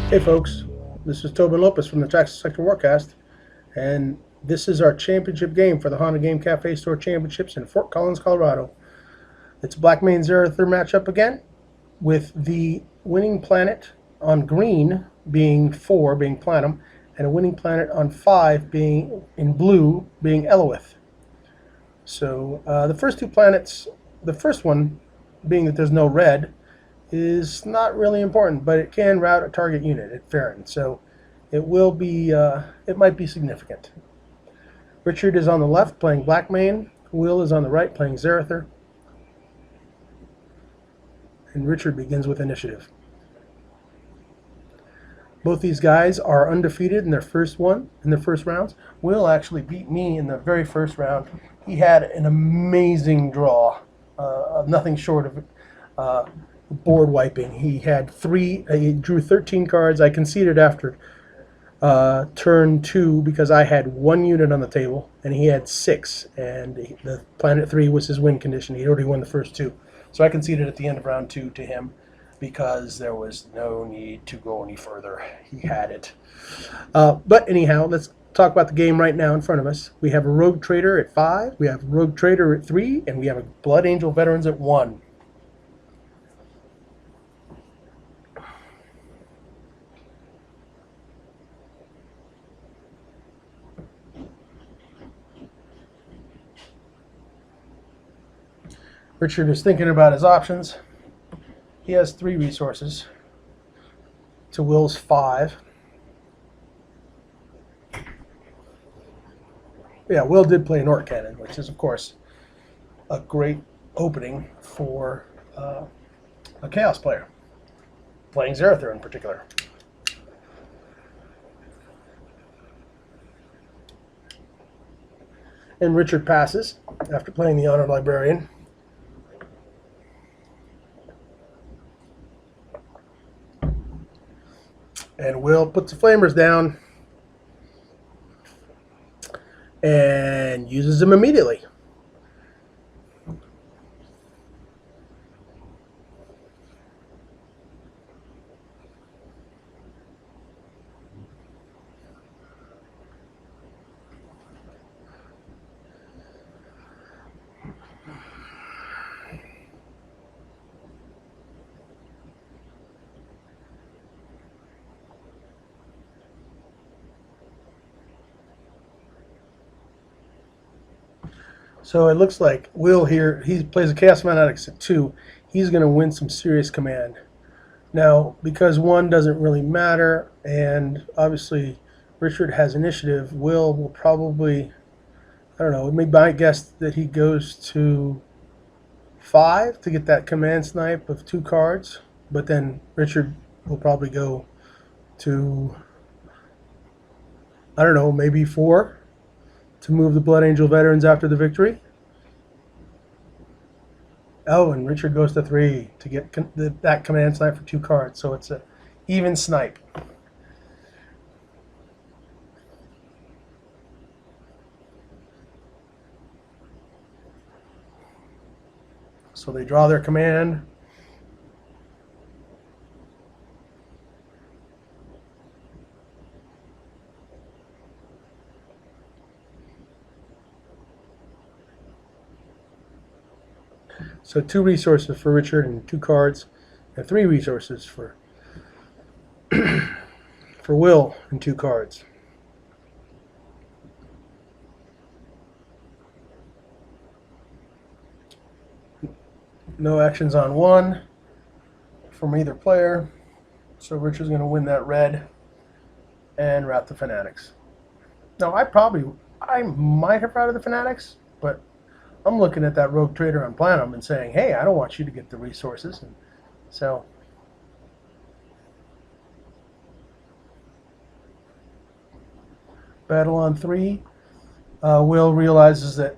Hey folks, this is Tobin Lopez from the Texas Sector Warcast, and this is our championship game for the Honda Game Cafe Store Championships in Fort Collins, Colorado. It's a Black Main Zarathur matchup again, with the winning planet on green being 4, being Platinum, and a winning planet on 5 being in blue, being Eloith. So the first two planets, the first one being that there's no red, is not really important, but it can route a target unit at Farron, so it will be, it might be significant. Richard is on the left playing Black Main, Will is on the right playing Zarathur, and Richard begins with initiative. Both these guys are undefeated in their first rounds. Will actually beat me in the very first round. He had an amazing draw, nothing short of board wiping. He drew 13 cards. I conceded after turn 2 because I had 1 unit on the table and he had 6, and the planet 3 was his win condition. He'd already won the first 2, so I conceded at the end of round 2 to him because there was no need to go any further. He had it. But anyhow, let's talk about the game right now in front of us. We have a Rogue Trader at 5, we have a Rogue Trader at 3, and we have a Blood Angel Veterans at 1. Richard is thinking about his options. He has 3 resources to Will's 5. Yeah, Will did play an Orc Cannon, which is, of course, a great opening for a Chaos player, playing Zarathur in particular. And Richard passes after playing the Honored Librarian. And Will puts the Flamers down and uses them immediately. So it looks like Will here, he plays a Chaos Fanatics at 2. He's going to win some serious command. Now, because 1 doesn't really matter, and obviously Richard has initiative, will probably, I don't know, maybe I guess that he goes to 5 to get that command snipe of 2 cards, but then Richard will probably go to, I don't know, maybe 4 to move the Blood Angel Veterans after the victory. Oh, and Richard goes to 3 to get that command snipe for 2 cards, so it's a even snipe. So they draw their command. So 2 resources for Richard and 2 cards, and 3 resources for for Will and 2 cards. No actions on 1 from either player, so Richard's going to win that red and route the Fanatics. Now I might have routed the Fanatics, but I'm looking at that Rogue Trader on Platinum and saying, hey, I don't want you to get the resources. And so battle on 3. Will realizes that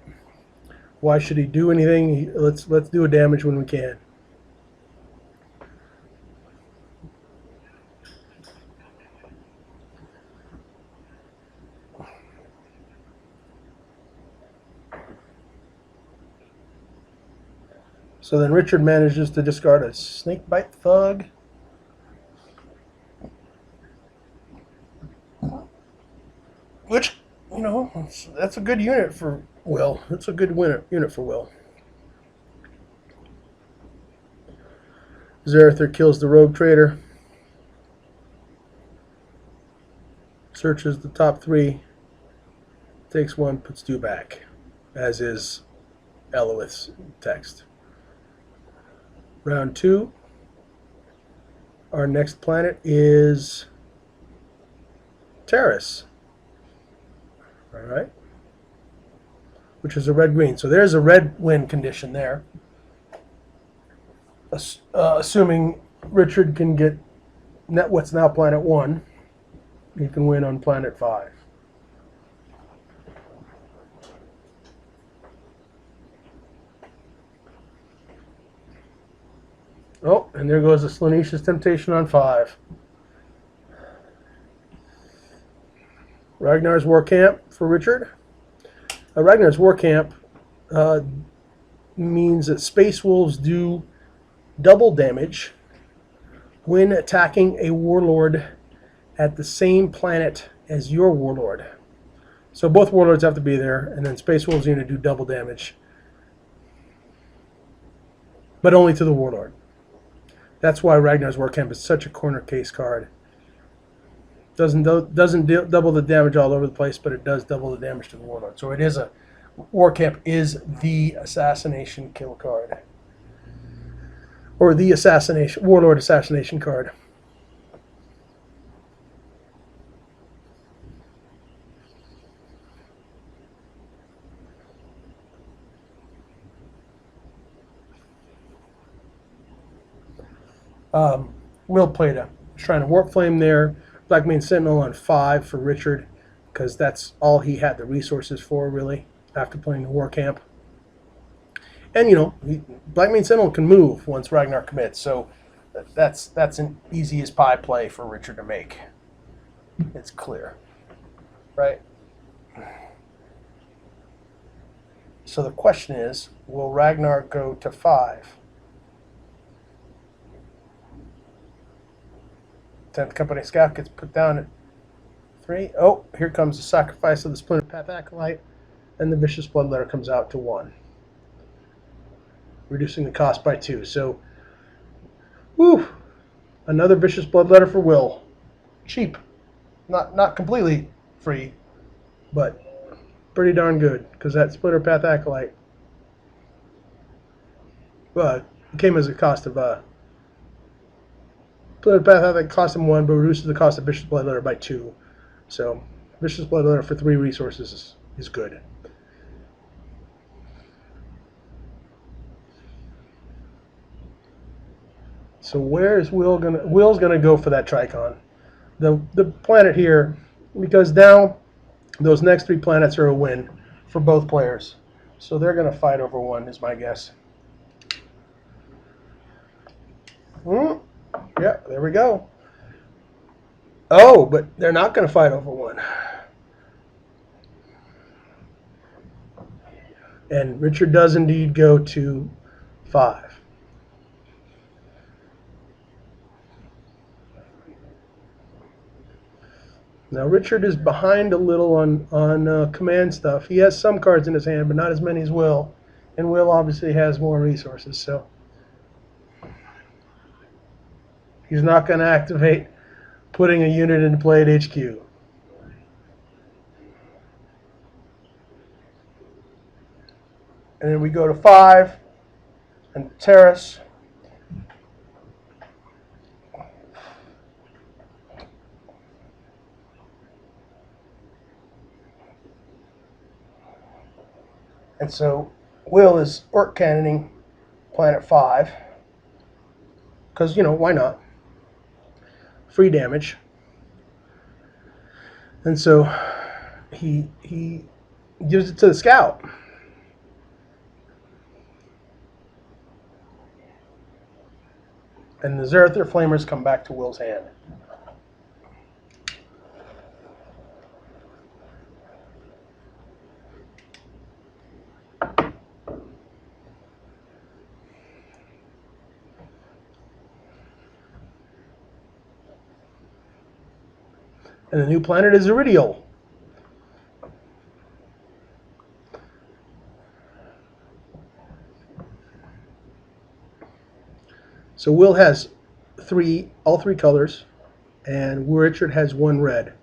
why should he do anything? Let's do a damage when we can. So then Richard manages to discard a Snakebite Thug Which, you know, that's a good unit for Will. That's a good unit for Will. Zarathur kills the rogue trader. Searches the top 3. Takes 1, puts 2 back. As is Elowith's text. Round 2. Our next planet is Terrace. Alright. Which is a red-green. So there's a red win condition there. Assuming Richard can get what's now planet 1, he can win on planet 5. Oh, and there goes the Slaaneash's Temptation on 5. Ragnar's War Camp for Richard. Ragnar's War Camp means that Space Wolves do double damage when attacking a warlord at the same planet as your warlord. So both warlords have to be there, and then Space Wolves are going to do double damage. But only to the warlord. That's why Ragnar's War Camp is such a corner case card. Doesn't double the damage all over the place, but it does double the damage to the warlord. So it is a War Camp is the assassination kill card, or the assassination warlord assassination card. Will played a Shrine of Warp Flame there. Black Mane Sentinel on 5 for Richard, because that's all he had the resources for, really, after playing the War Camp. And, you know, Black Mane Sentinel can move once Ragnar commits, so that's an easy as pie play for Richard to make. It's clear, right? So the question is, will Ragnar go to 5? 10th Company Scout gets put down at 3. Oh, here comes the sacrifice of the Splinter Path Acolyte, and the Vicious Bloodletter comes out to 1, reducing the cost by 2. So, whew, another Vicious Bloodletter for Will. Cheap. Not completely free, but pretty darn good, because that Splinter Path Acolyte came as a cost of Splinter Path Acolyte cost him 1, but reduces the cost of Vicious Bloodletter by 2. So Vicious Bloodletter for 3 resources is good. So where is Will gonna? Will's gonna go for that Tricon, the planet here, because now those next 3 planets are a win for both players. So they're gonna fight over 1, is my guess. Yeah, there we go. Oh, but they're not gonna fight over 1. And Richard does indeed go to 5. Now Richard is behind a little on command stuff. He has some cards in his hand, but not as many as Will. And Will obviously has more resources, so he's not going to activate putting a unit into play at HQ. And then we go to 5 and Terrace. And so Will is Orc Cannoning Planet 5. Because, you know, why not? Free damage. And so he gives it to the Scout. And the Zarathur Flamers come back to Will's hand. And the new planet is Iridial. So Will has all three colors, and Richard has one red.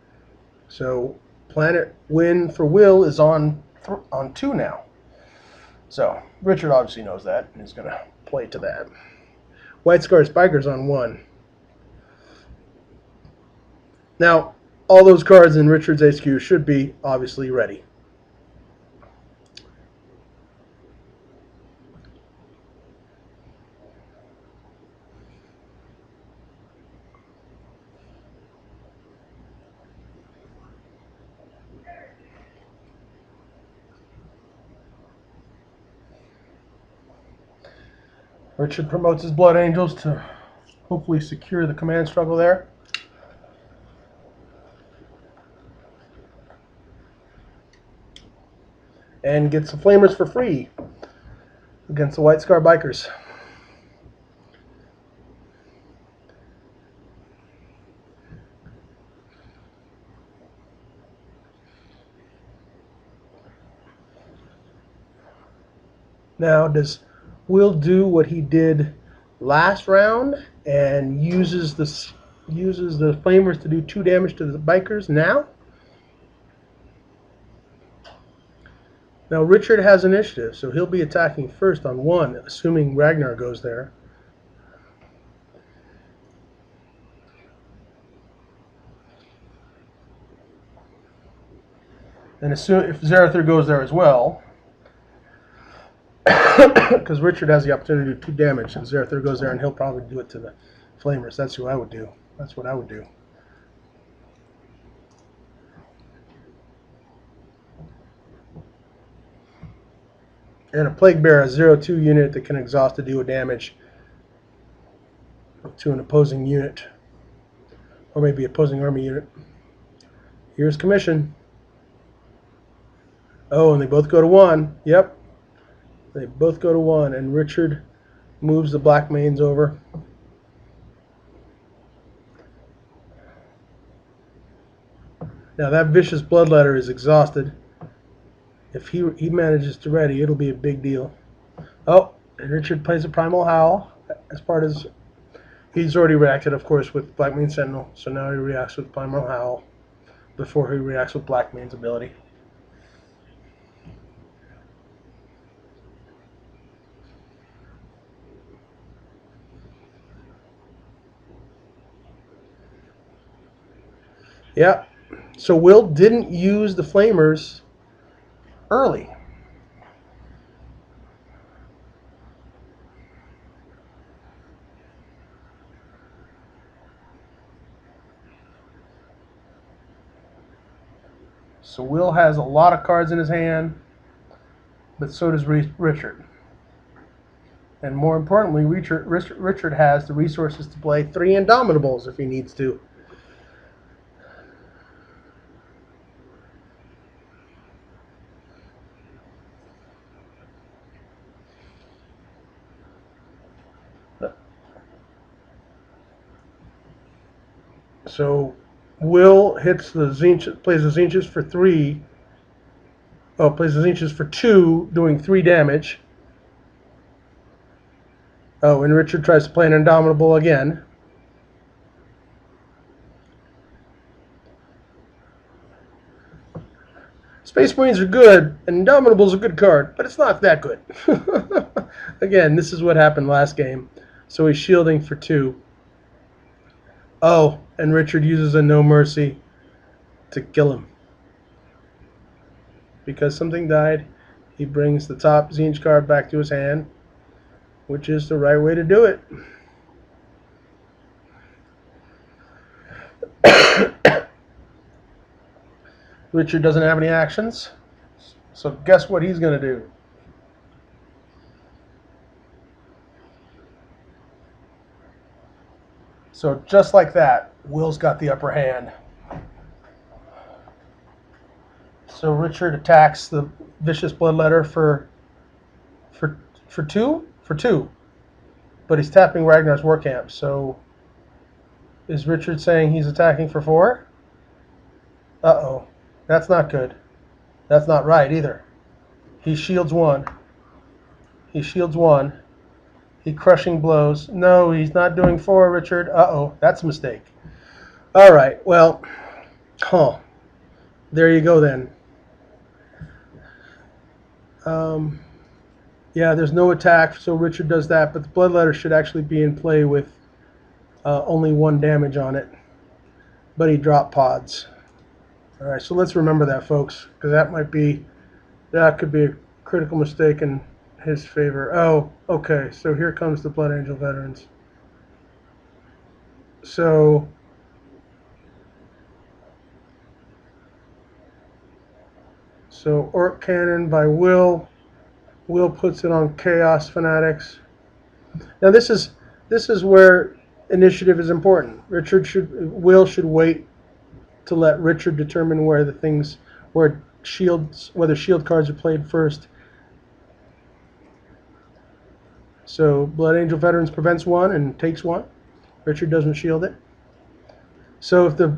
So planet win for Will is on 2 now. So Richard obviously knows that and is going to play to that. White Scar Spiker's on 1. Now, all those cards in Richard's HQ should be obviously ready. Richard promotes his Blood Angels to hopefully secure the command struggle there. And gets the Flamers for free against the White Scar Bikers. Now, does Will do what he did last round and uses the Flamers to do 2 damage to the Bikers now? Now, Richard has initiative, so he'll be attacking first on 1, assuming Ragnar goes there. And if Zarathur goes there as well, because Richard has the opportunity to do 2 damage, and Zarathur goes there and he'll probably do it to the Flamers. That's who I would do. That's what I would do. And a Plague Bear, a 0-2 unit that can exhaust to do a damage to an opposing unit. Or maybe opposing army unit. Here's commission. Oh, and they both go to 1. Yep. They both go to 1. And Richard moves the Black Mains over. Now that Vicious Bloodletter is exhausted. If he manages to ready, it'll be a big deal. Oh, and Richard plays a Primal Howl as part of his... He's already reacted, of course, with Black Mane Sentinel, so now he reacts with Primal Howl before he reacts with Black Mane's ability. Yeah, so Will didn't use the Flamers early. So Will has a lot of cards in his hand, but so does Richard. And more importantly, Richard has the resources to play 3 Indomitables if he needs to. So Will hits the Zinches, plays the Zinches for 3. Oh, plays the Zinches for 2, doing 3 damage. Oh, and Richard tries to play an Indomitable again. Space Marines are good, and Indomitable's a good card, but it's not that good. Again, this is what happened last game. So he's shielding for 2. Oh, and Richard uses a No Mercy to kill him. Because something died, he brings the top Zinch card back to his hand, which is the right way to do it. Richard doesn't have any actions, so guess what he's going to do? So just like that, Will's got the upper hand. So Richard attacks the Vicious Bloodletter for 2? For 2. But he's tapping Ragnar's War Camp, so is Richard saying he's attacking for 4? Uh-oh. That's not good. That's not right either. He shields one. He shields one. He crushing blows. No, he's not doing four, Richard. Uh-oh. That's a mistake. All right. Well, huh. There you go then. Yeah, there's no attack, so Richard does that, but the Bloodletter should actually be in play with only one damage on it. But he dropped pods. All right, so let's remember that, folks, because that could be a critical mistake in his favor. Oh, okay, so here comes the Blood Angel Veterans. So Orc Cannon by Will. Will puts it on Chaos Fanatics. Now this is where initiative is important. Will should wait to let Richard determine whether shield cards are played first. So Blood Angel Veterans prevents one and takes one. Richard doesn't shield it. So if the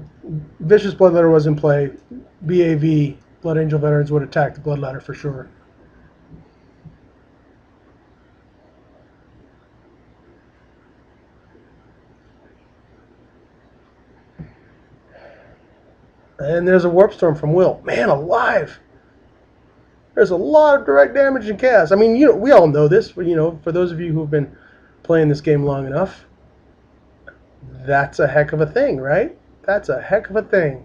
Vicious Bloodletter was in play, BAV, Blood Angel Veterans would attack the Bloodletter for sure. And there's a Warp Storm from Will. Man alive! There's a lot of direct damage in chaos. I mean, we all know this. For those of you who've been playing this game long enough, that's a heck of a thing, right? That's a heck of a thing.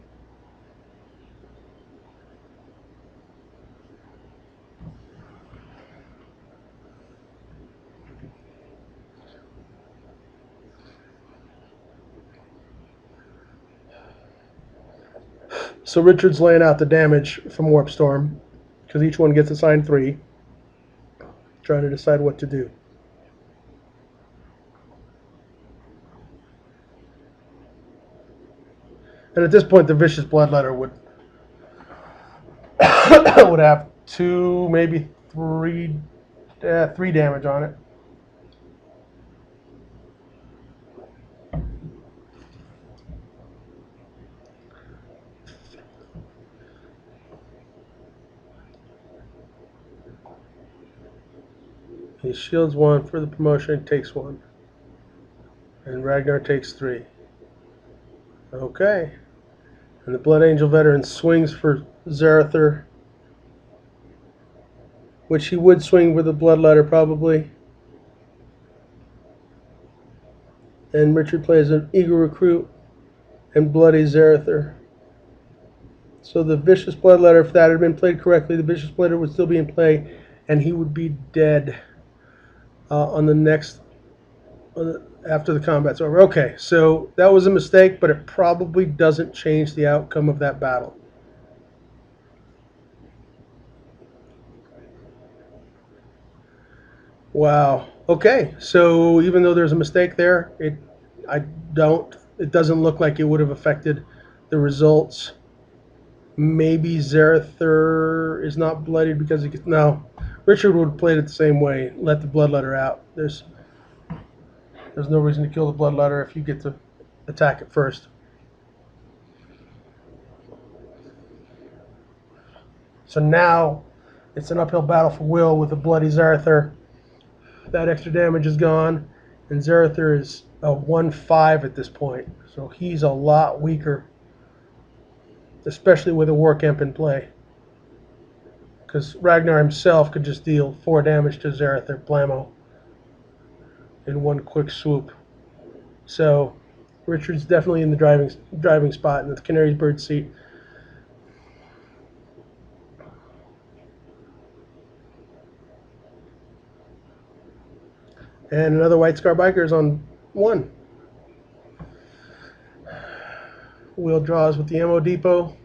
So Richard's laying out the damage from Warp Storm, because each one gets assigned 3. Trying to decide what to do. And at this point, the Vicious Bloodletter would would have 2, maybe 3 damage on it. He shields 1 for the promotion, takes 1. And Ragnar takes 3. Okay. And the Blood Angel Veteran swings for Zarathur, which he would swing with the Bloodletter probably. And Richard plays an Eagle Recruit and Bloody Zarathur. So the Vicious Bloodletter, if that had been played correctly, the Vicious Bloodletter would still be in play, and he would be dead after the combat's over. Okay, so that was a mistake, but it probably doesn't change the outcome of that battle. Wow. Okay, so even though there's a mistake there, it doesn't look like it would have affected the results. Maybe Zarathur is not bloodied because no. Richard would have played it the same way. Let the Bloodletter out. There's no reason to kill the Bloodletter if you get to attack it first. So now it's an uphill battle for Will with a bloody Zarathur. That extra damage is gone, and Zarathur is a 1-5 at this point. So he's a lot weaker, especially with a War Camp in play. Because Ragnar himself could just deal 4 damage to Zarathur, blammo, in one quick swoop. So Richard's definitely in the driving spot in the Canary's bird seat. And another White Scar Biker is on 1. Will draws with the ammo depot.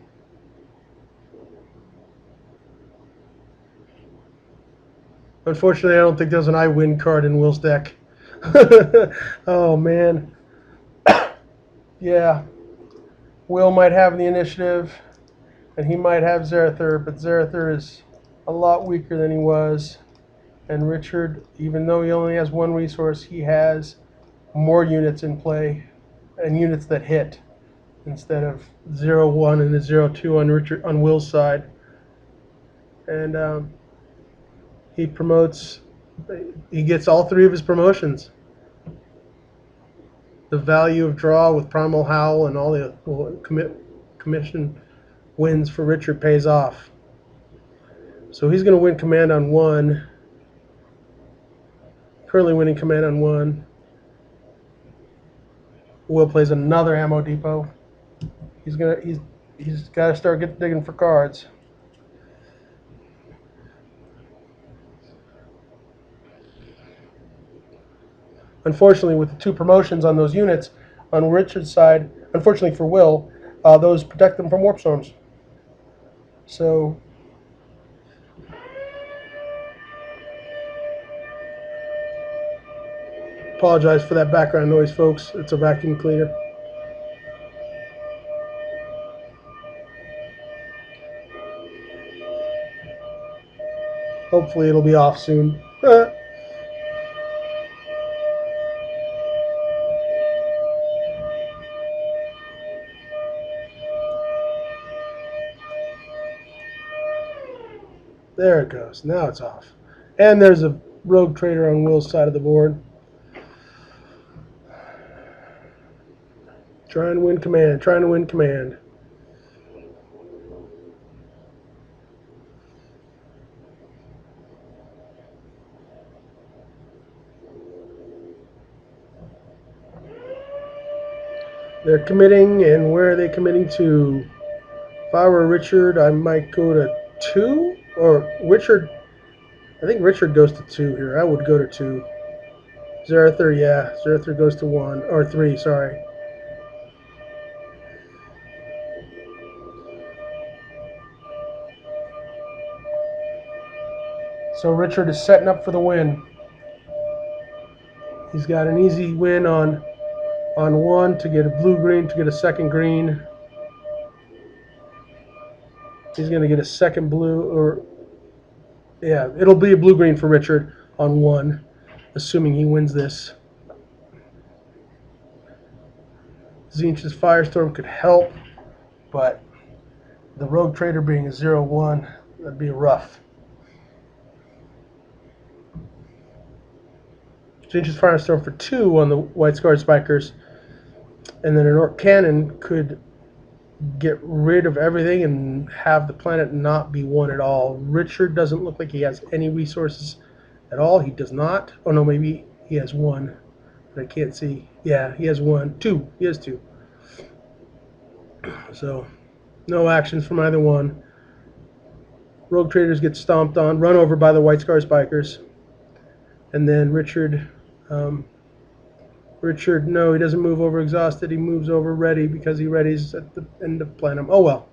Unfortunately, I don't think there's an I win card in Will's deck. Oh, man. Yeah. Will might have the initiative, and he might have Zarathur, but Zarathur is a lot weaker than he was. And Richard, even though he only has 1 resource, he has more units in play, and units that hit, instead of 0-1 and a 0-2 on Will's side. And he promotes. He gets all 3 of his promotions. The value of draw with Primal Howl and all the commission wins for Richard pays off. So he's going to win command on 1. Currently winning command on 1. Will plays another ammo depot. He's got to start digging for cards. Unfortunately, with the 2 promotions on those units, on Richard's side, unfortunately for Will, those protect them from warp storms. So apologize for that background noise, folks. It's a vacuum cleaner. Hopefully it'll be off soon. There it goes. Now it's off. And there's a rogue trader on Will's side of the board. Trying to win command. Trying to win command. They're committing, and where are they committing to? If I were Richard, I might go to 2. Or Richard, I think Richard goes to 2 here. I would go to 2. Zarathur, yeah. Zarathur goes to 1. Or 3, sorry. So Richard is setting up for the win. He's got an easy win on 1 to get a blue-green, to get a second green. He's going to get a second blue, or yeah, it'll be a blue-green for Richard on 1, assuming he wins this. Tzeentch's Firestorm could help, but the Rogue Trader being a 0-1, that'd be rough. Tzeentch's Firestorm for 2 on the White Scarred Spikers, and then an Orc Cannon could get rid of everything and have the planet not be 1 at all. Richard doesn't look like he has any resources at all. He does not. Oh no, maybe he has 1, but I can't see. Yeah, he has 1. 2. He has 2. So no actions from either one. Rogue Traders get stomped on, run over by the White Scar Spikers, and then Richard. Richard, no, he doesn't move over exhausted. He moves over ready because he readies at the end of Planum. Oh, well.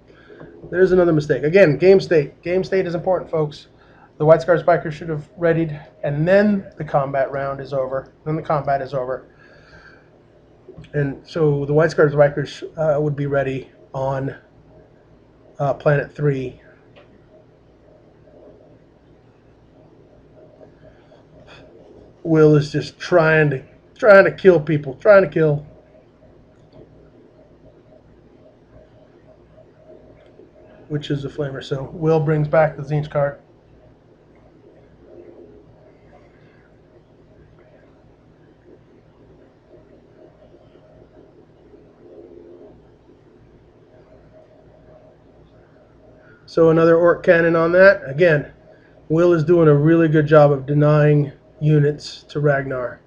There's another mistake. Again, game state. Game state is important, folks. The White Scar Spiker should have readied, and then the combat round is over. Then the combat is over. And so the White Scar Spikers would be ready on Planet 3. Will is just trying to kill people. Trying to kill. Which is a flamer. So Will brings back the Tzeentch card. So another Orc Cannon on that. Again, Will is doing a really good job of denying units to Ragnar.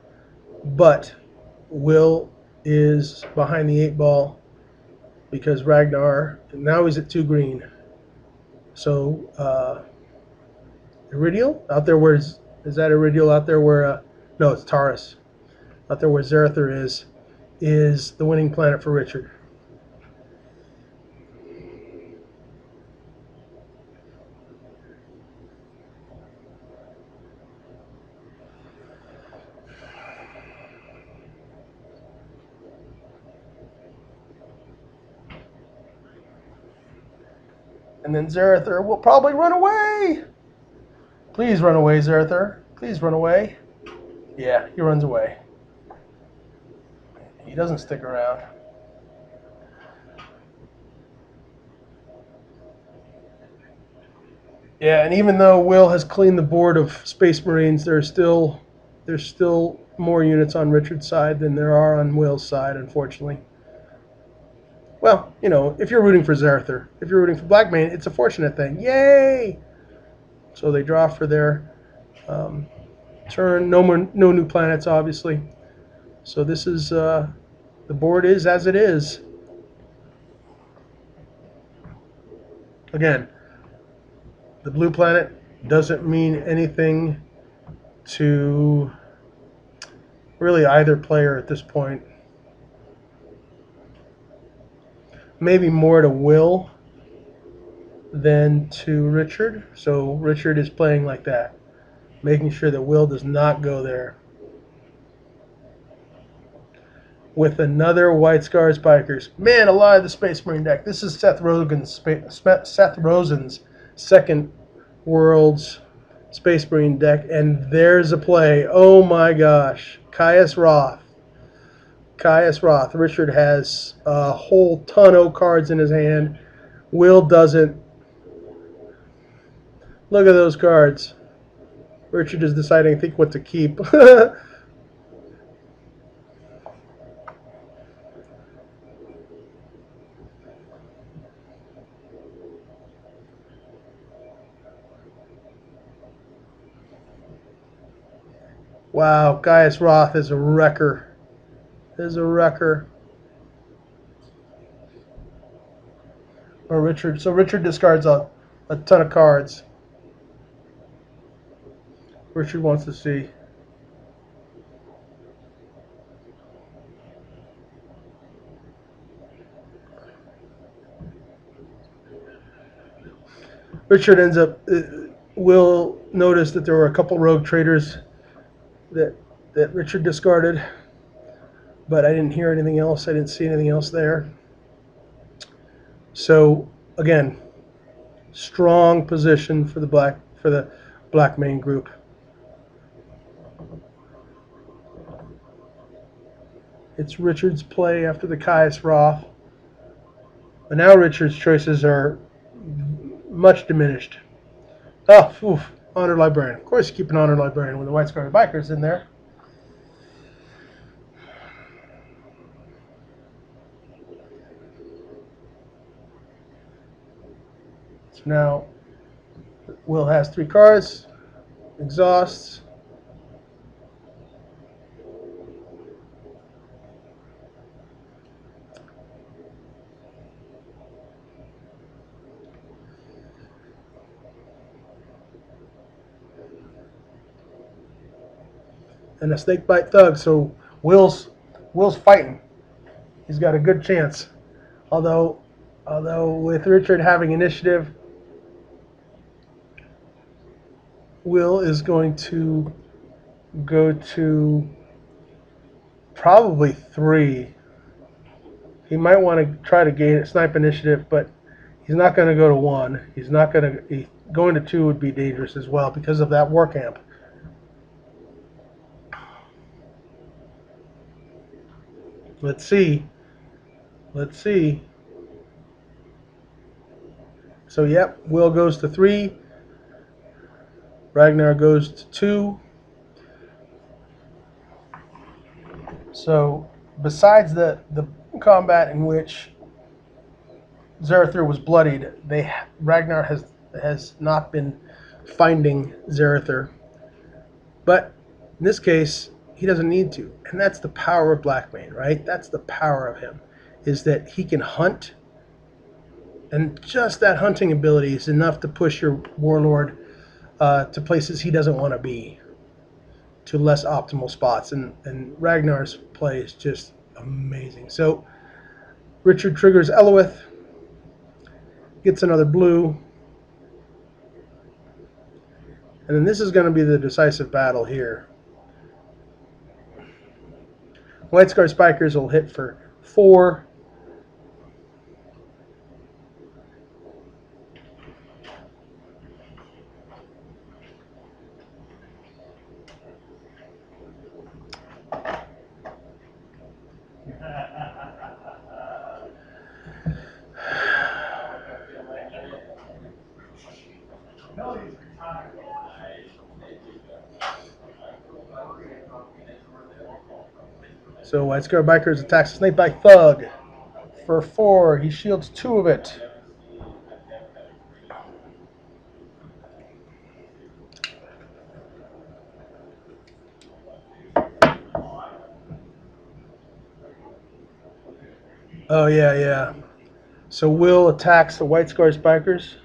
But Will is behind the 8 ball because Ragnar, now he's at 2 green. So Iridial out there, is that Iridial out there where no, it's Taurus. Out there where Zarathur is the winning planet for Richard. And then Zarathur will probably run away. Please run away, Zarathur. Please run away. Yeah, he runs away. He doesn't stick around. Yeah, and even though Will has cleaned the board of Space Marines, there's still more units on Richard's side than there are on Will's side, unfortunately. Well, if you're rooting for Zarathur, if you're rooting for Blackmane, it's a fortunate thing. Yay! So they draw for their um, turn. No new planets, obviously. So this is the board is as it is. Again, the blue planet doesn't mean anything to really either player at this point. Maybe more to Will than to Richard. So Richard is playing like that, making sure that Will does not go there. With another White Scars Bikers. Man, a lot of the Space Marine deck. This is Seth Rosen's second World's Space Marine deck, and there's a play. Oh my gosh. Caius Roth. Richard has a whole ton of cards in his hand. Will doesn't. Look at those cards. Richard is deciding, I think, what to keep. Wow, Caius Roth is a wrecker. Or Richard. So Richard discards a ton of cards. Richard wants to see. Richard ends up. Will notice that there were a couple rogue traders that Richard discarded, but I didn't hear anything else. I didn't see anything else there. So again, strong position for the Blackmane group. It's Richard's play after the Caius Roth. But now Richard's choices are much diminished. Oh, oof, Honored Librarian. Of course you keep an Honored Librarian with the White Scarlet Bikers in there. So now Will has 3 cards. Exhausts. And a Snakebite Thug. So Will's fighting. He's got a good chance. Although with Richard having initiative, Will is going to go to probably 3. He might want to try to gain snipe initiative, but he's not going to go to 1. He's not going to. Going to 2 would be dangerous as well because of that war camp. Let's see. So, yep, Will goes to 3. Ragnar goes to 2. So, besides the combat in which Zarathur was bloodied, Ragnar has not been finding Zarathur. But in this case, he doesn't need to. And that's the power of Blackmane, right? That's the power of him, is that he can hunt. And just that hunting ability is enough to push your warlord to places he doesn't want to be, to less optimal spots. And Ragnar's play is just amazing. So Richard triggers Eloith, gets another blue. And then this is going to be the decisive battle here. White Scar Spikers will hit for 4. So White Scar Bikers attacks the Snakebite Thug for 4. He shields 2 of it. Oh, yeah, yeah. So Will attacks the White Scar Bikers.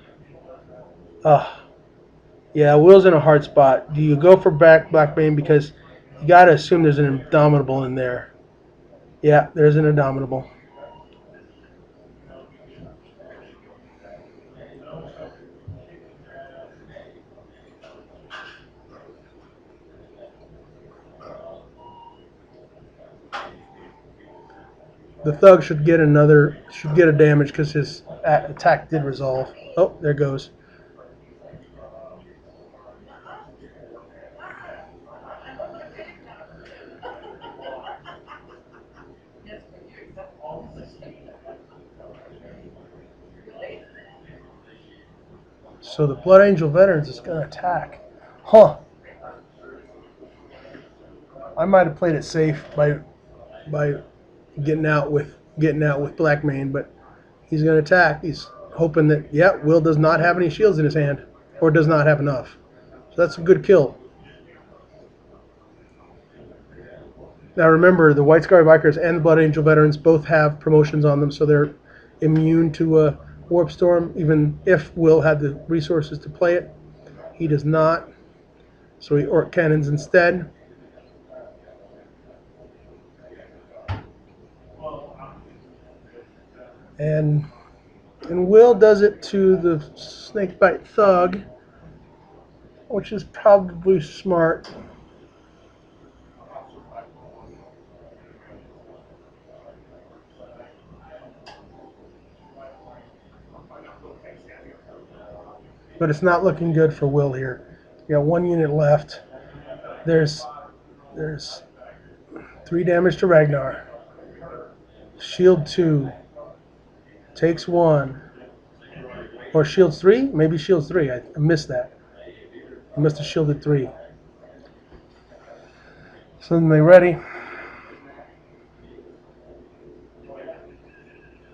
Yeah, Will's in a hard spot. Do you go for Blackbane because you got to assume there's an Indomitable in there? Yeah, there's an Indomitable. The Thug should get a damage because his attack did resolve. Oh, there goes. So the Blood Angel Veterans is going to attack. Huh. I might have played it safe by getting out with Blackmane, but he's going to attack. He's hoping that Will does not have any shields in his hand, or does not have enough. So that's a good kill. Now remember, the White Scar Bikers and the Blood Angel Veterans both have promotions on them, so they're immune to a Warp Storm, even if Will had the resources to play it. He does not, so he Orc Cannons instead. And Will does it to the Snakebite Thug, which is probably smart. But it's not looking good for Will here. You got 1 unit left. There's 3 damage to Ragnar. Shield 2. Takes 1. Or shields 3? Maybe shields 3. I missed that. I must have shielded 3. So then they ready.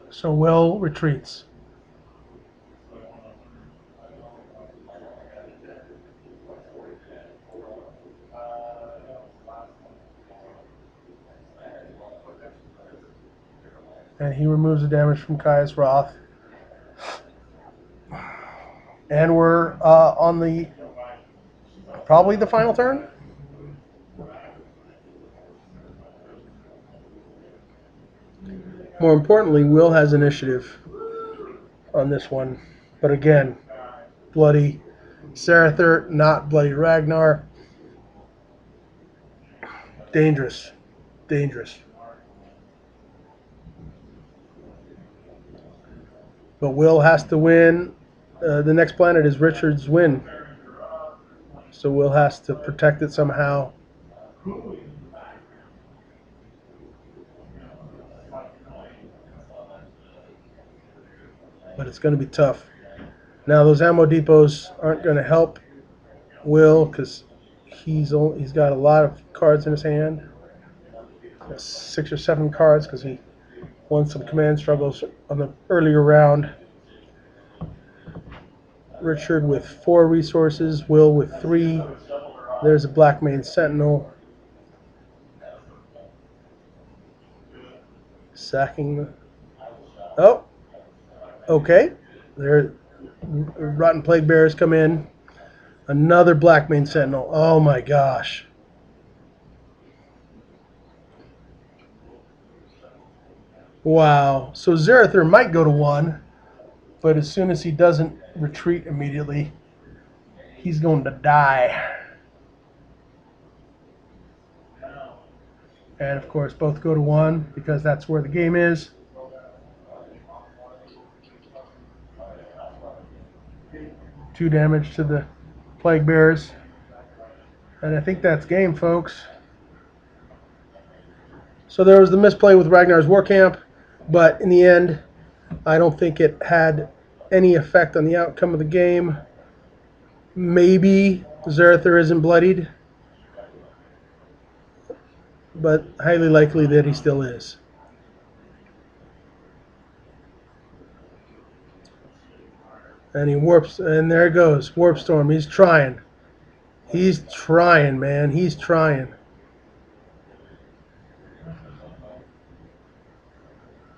So Will retreats. And he removes the damage from Kai's Wrath. And we're on probably the final turn. More importantly, Will has initiative on this one. But again, bloody Zarathur, not bloody Ragnar. Dangerous. Dangerous. But Will has to win. The next planet is Richard's win. So Will has to protect it somehow. But it's going to be tough. Now those ammo depots aren't going to help Will because he's got a lot of cards in his hand. 6 or 7 cards because he won some command struggles on the earlier round. Richard with 4 resources, Will with 3. There's a Blackmane Sentinel. Sacking. Oh, okay. There, Rotten Plague Bearers come in. Another Blackmane Sentinel. Oh my gosh. Wow. So Zarathur might go to 1, but as soon as he doesn't retreat immediately, he's going to die. And of course, both go to 1 because that's where the game is. Two damage to the Plague Bearers. And I think that's game, folks. So there was the misplay with Ragnar's War Camp, but in the end, I don't think it had any effect on the outcome of the game. Maybe Zarathur isn't bloodied. but highly likely that he still is. And he warps, and there it goes. Warp Storm. He's trying. He's trying, man. He's trying.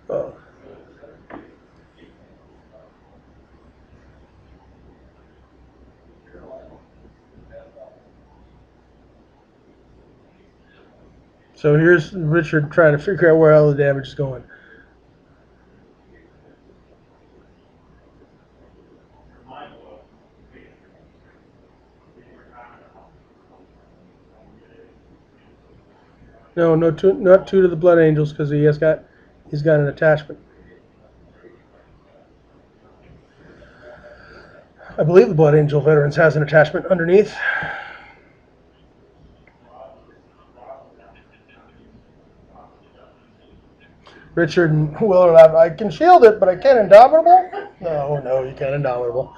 Oh. So here's Richard trying to figure out where all the damage is going. No, no, not two to the Blood Angels because he's got an attachment. I believe the Blood Angel Veterans has an attachment underneath. Richard and Willard, I can shield it, but I can't Indomitable? No, you can't Indomitable.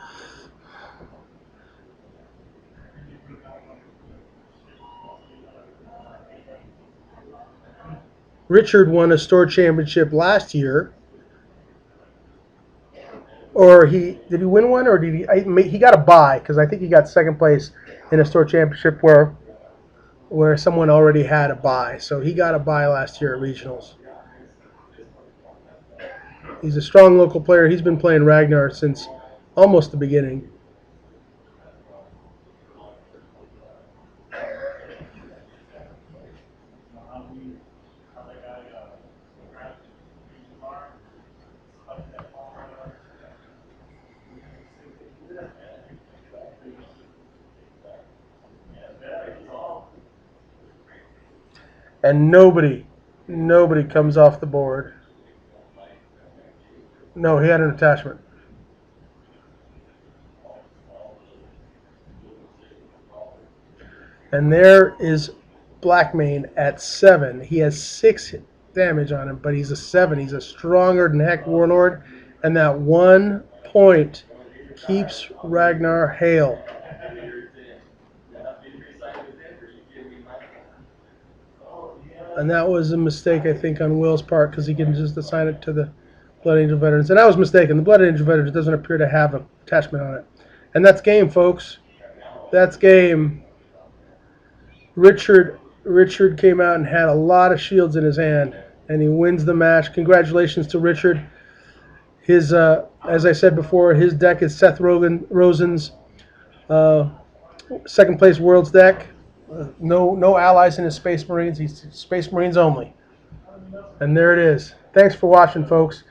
Richard won a store championship last year. Or did he win one, or did he got a bye, because I think he got second place in a store championship where someone already had a bye. So he got a bye last year at regionals. He's a strong local player. He's been playing Ragnar since almost the beginning. And nobody comes off the board. No, he had an attachment. And there is Blackmane at 7. He has 6 damage on him, but he's a 7. He's a stronger than heck Warlord. And that 1 point keeps Ragnar hale. And that was a mistake, I think, on Will's part, because he can just assign it to the Blood Angel Veterans. And I was mistaken. The Blood Angel Veterans doesn't appear to have an attachment on it. And that's game, folks. That's game. Richard came out and had a lot of shields in his hand, and he wins the match. Congratulations to Richard. His, as I said before, his deck is Seth Rosen's second place Worlds deck. No allies in his Space Marines. He's Space Marines only. And there it is. Thanks for watching, folks.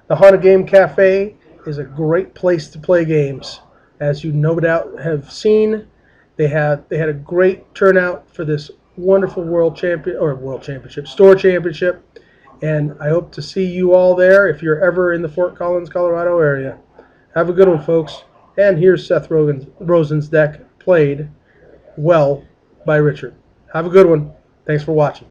The Haunted Game Cafe is a great place to play games. As you no doubt have seen, they had a great turnout for this wonderful World Championship, Store Championship. And I hope to see you all there if you're ever in the Fort Collins, Colorado area. Have a good one, folks. And here's Seth Rosen's deck played well by Richard. Have a good one. Thanks for watching.